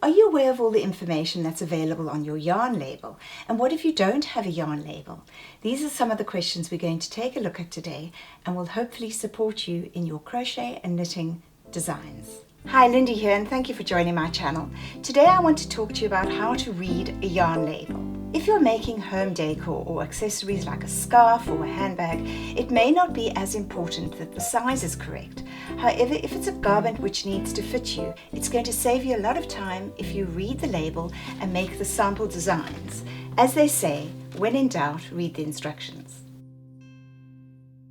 Are you aware of all the information that's available on your yarn label? And what if you don't have a yarn label? These are some of the questions we're going to take a look at today and will hopefully support you in your crochet and knitting designs. Hi, Lindy here, and thank you for joining my channel. Today I want to talk to you about how to read a yarn label. If you're making home decor or accessories like a scarf or a handbag, it may not be as important that the size is correct. However, if it's a garment which needs to fit you, it's going to save you a lot of time if you read the label and make the sample designs. As they say, when in doubt, read the instructions.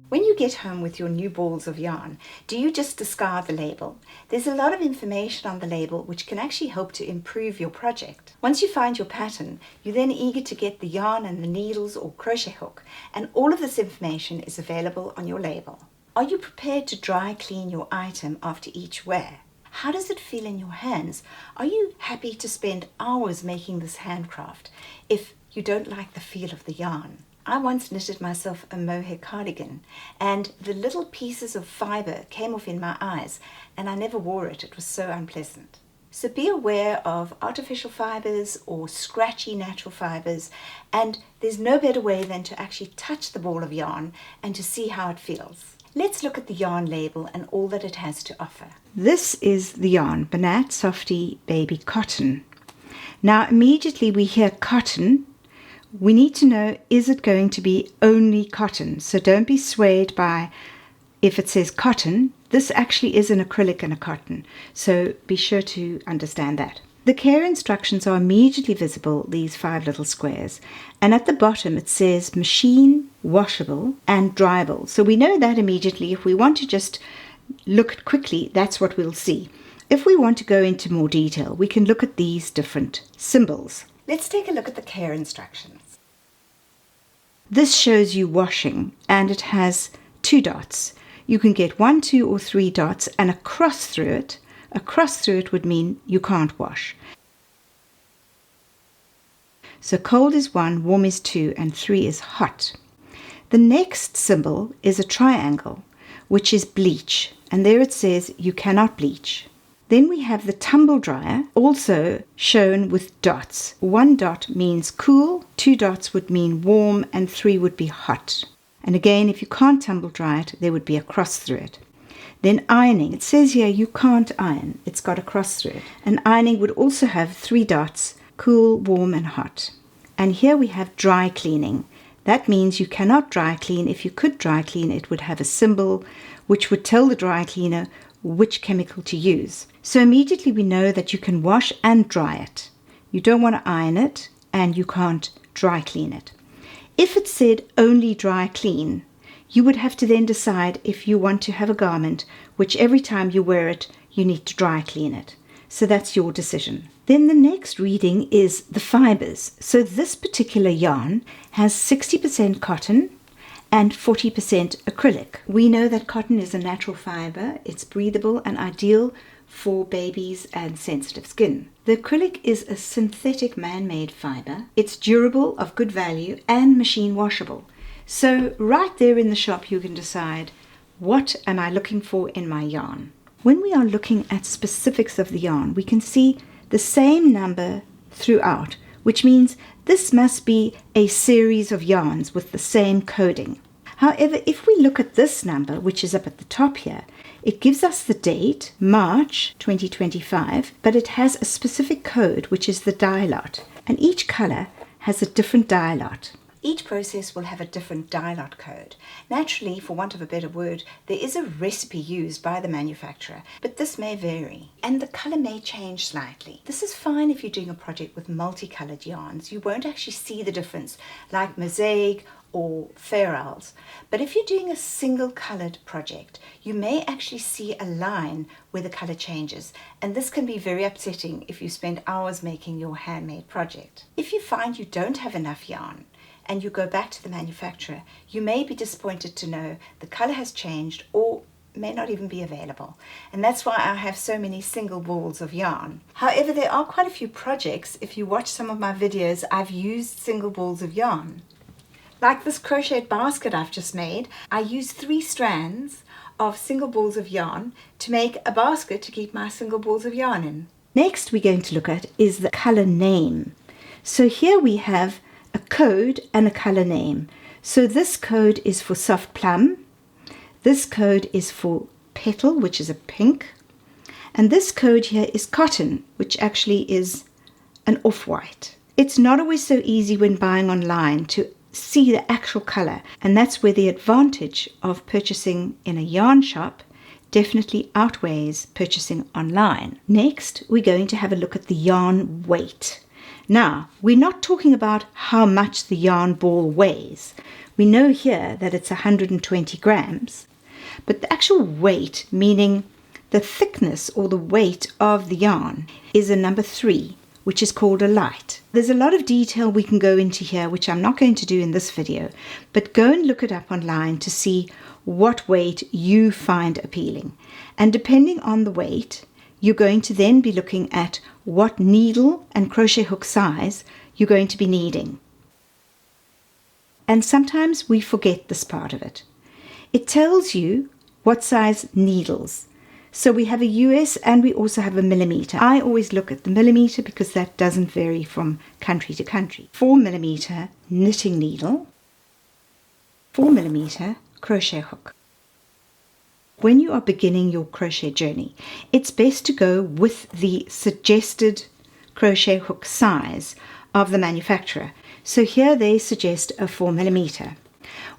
When you get home with your new balls of yarn, do you just discard the label? There's a lot of information on the label which can actually help to improve your project. Once you find your pattern, you're then eager to get the yarn and the needles or crochet hook, and all of this information is available on your label. Are you prepared to dry clean your item after each wear? How does it feel in your hands? Are you happy to spend hours making this handcraft if you don't like the feel of the yarn? I once knitted myself a mohair cardigan and the little pieces of fibre came off in my eyes and I never wore it. It was so unpleasant. So be aware of artificial fibres or scratchy natural fibres, and there's no better way than to actually touch the ball of yarn and to see how it feels. Let's look at the yarn label and all that it has to offer. This is the yarn, Banat Softy Baby Cotton. Now immediately we hear cotton. We need to know, is it going to be only cotton? So don't be swayed by if it says cotton. This actually is an acrylic and a cotton, so be sure to understand that. The care instructions are immediately visible, these 5 little squares, and at the bottom it says machine, washable and dryable. So we know that immediately. If we want to just look quickly, that's what we'll see. If we want to go into more detail, we can look at these different symbols. Let's take a look at the care instructions. This shows you washing, and it has 2 dots. You can get 1, 2 or 3 dots and a cross through it. A cross through it would mean you can't wash. So cold is 1, warm is 2 and 3 is hot. The next symbol is a triangle, which is bleach, and there it says you cannot bleach. Then we have the tumble dryer, also shown with dots. 1 dot means cool, 2 dots would mean warm, and 3 would be hot. And again, if you can't tumble dry it, there would be a cross through it. Then ironing. It says here you can't iron. It's got a cross through it. And ironing would also have 3 dots, cool, warm, and hot. And here we have dry cleaning. That means you cannot dry clean. If you could dry clean, it would have a symbol which would tell the dry cleaner which chemical to use. So immediately we know that you can wash and dry it. You don't want to iron it, and you can't dry clean it. If it said only dry clean, you would have to then decide if you want to have a garment which every time you wear it, you need to dry clean it. So that's your decision. Then the next reading is the fibres. So this particular yarn has 60% cotton and 40% acrylic. We know that cotton is a natural fibre. It's breathable and ideal for babies and sensitive skin. The acrylic is a synthetic man-made fibre. It's durable, of good value, and machine washable. So right there in the shop you can decide, what am I looking for in my yarn? When we are looking at specifics of the yarn, we can see the same number throughout, which means this must be a series of yarns with the same coding. However, if we look at this number, which is up at the top here, it gives us the date, March 2025, but it has a specific code, which is the dye lot, and each color has a different dye lot. Each process will have a different dye lot code. Naturally, for want of a better word, there is a recipe used by the manufacturer, but this may vary, and the color may change slightly. This is fine if you're doing a project with multicolored yarns. You won't actually see the difference, like mosaic or ferrules. But if you're doing a single colored project, you may actually see a line where the color changes, and this can be very upsetting if you spend hours making your handmade project. If you find you don't have enough yarn and you go back to the manufacturer, you may be disappointed to know the color has changed or may not even be available. And that's why I have so many single balls of yarn. However, there are quite a few projects. If you watch some of my videos, I've used single balls of yarn. Like this crochet basket I've just made, I used 3 strands of single balls of yarn to make a basket to keep my single balls of yarn in. Next we're going to look at is the color name. So here we have a code and a color name. So this code is for soft plum, this code is for petal, which is a pink, and this code here is cotton, which actually is an off-white. It's not always so easy when buying online to see the actual color, and that's where the advantage of purchasing in a yarn shop definitely outweighs purchasing online. Next, we're going to have a look at the yarn weight. Now, we're not talking about how much the yarn ball weighs. We know here that it's 120 grams, but the actual weight, meaning the thickness or the weight of the yarn, is a number 3, which is called a light. There's a lot of detail we can go into here, which I'm not going to do in this video, but go and look it up online to see what weight you find appealing. And depending on the weight, you're going to then be looking at what needle and crochet hook size you're going to be needing. And sometimes we forget this part of it. It tells you what size needles. So we have a US and we also have a millimeter. I always look at the millimeter because that doesn't vary from country to country. 4 millimeter knitting needle, 4 millimeter crochet hook. When you are beginning your crochet journey, it's best to go with the suggested crochet hook size of the manufacturer. So here they suggest a 4 millimeter.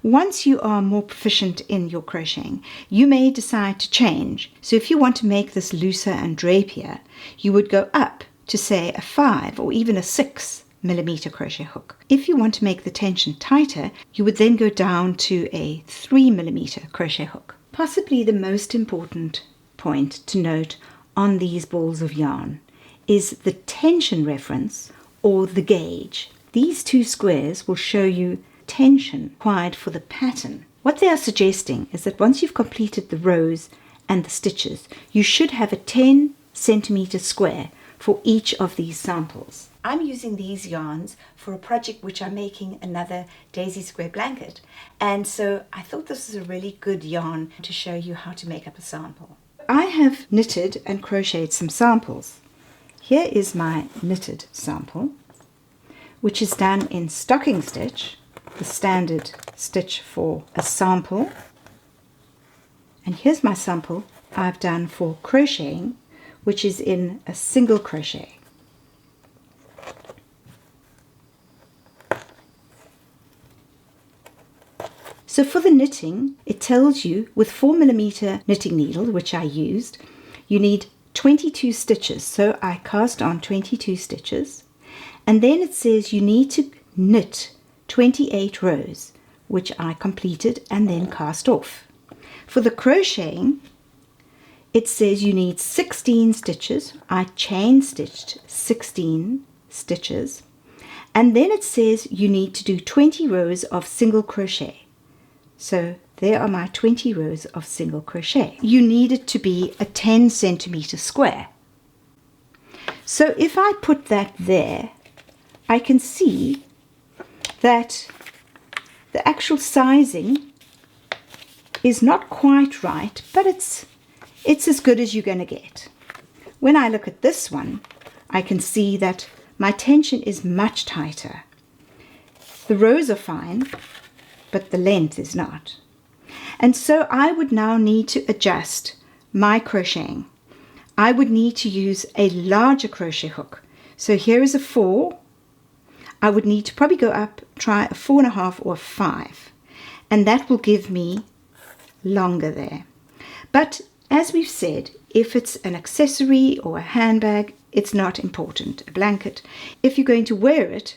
Once you are more proficient in your crocheting, you may decide to change. So if you want to make this looser and drapier, you would go up to say a 5 or even a 6 millimeter crochet hook. If you want to make the tension tighter, you would then go down to a 3 millimeter crochet hook. Possibly the most important point to note on these balls of yarn is the tension reference or the gauge. These two squares will show you tension required for the pattern. What they are suggesting is that once you've completed the rows and the stitches, you should have a 10 centimeter square for each of these samples. I'm using these yarns for a project which I'm making another daisy square blanket, and so I thought this is a really good yarn to show you how to make up a sample. I have knitted and crocheted some samples. Here is my knitted sample, which is done in stocking stitch, the standard stitch for a sample. And here's my sample I've done for crocheting, which is in a single crochet. So for the knitting, it tells you with 4 millimeter knitting needle, which I used, you need 22 stitches. So I cast on 22 stitches, and then it says you need to knit 28 rows, which I completed and then cast off. For the crocheting, it says you need 16 stitches. I chain stitched 16 stitches, and then it says you need to do 20 rows of single crochet. So there are my 20 rows of single crochet. You need it to be a 10 centimeter square. So if I put that there, I can see that the actual sizing is not quite right, but it's as good as you're going to get. When I look at this one, I can see that my tension is much tighter. The rows are fine, but the length is not. And so I would now need to adjust my crocheting. I would need to use a larger crochet hook. So here is a 4. I would need to probably go up, try a 4.5 or a 5. And that will give me longer there. But as we've said, if it's an accessory or a handbag, it's not important. A blanket, if you're going to wear it,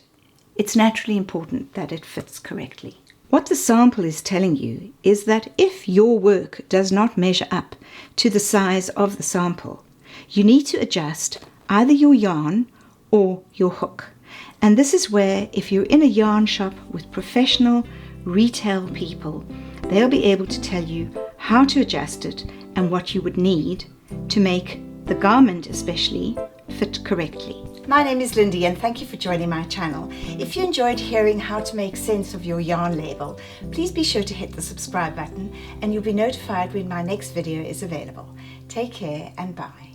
it's naturally important that it fits correctly. What the sample is telling you is that if your work does not measure up to the size of the sample, you need to adjust either your yarn or your hook. And this is where, if you're in a yarn shop with professional retail people, they'll be able to tell you how to adjust it and what you would need to make the garment especially fit correctly. My name is Lindy and thank you for joining my channel. If you enjoyed hearing how to make sense of your yarn label, please be sure to hit the subscribe button and you'll be notified when my next video is available. Take care and bye.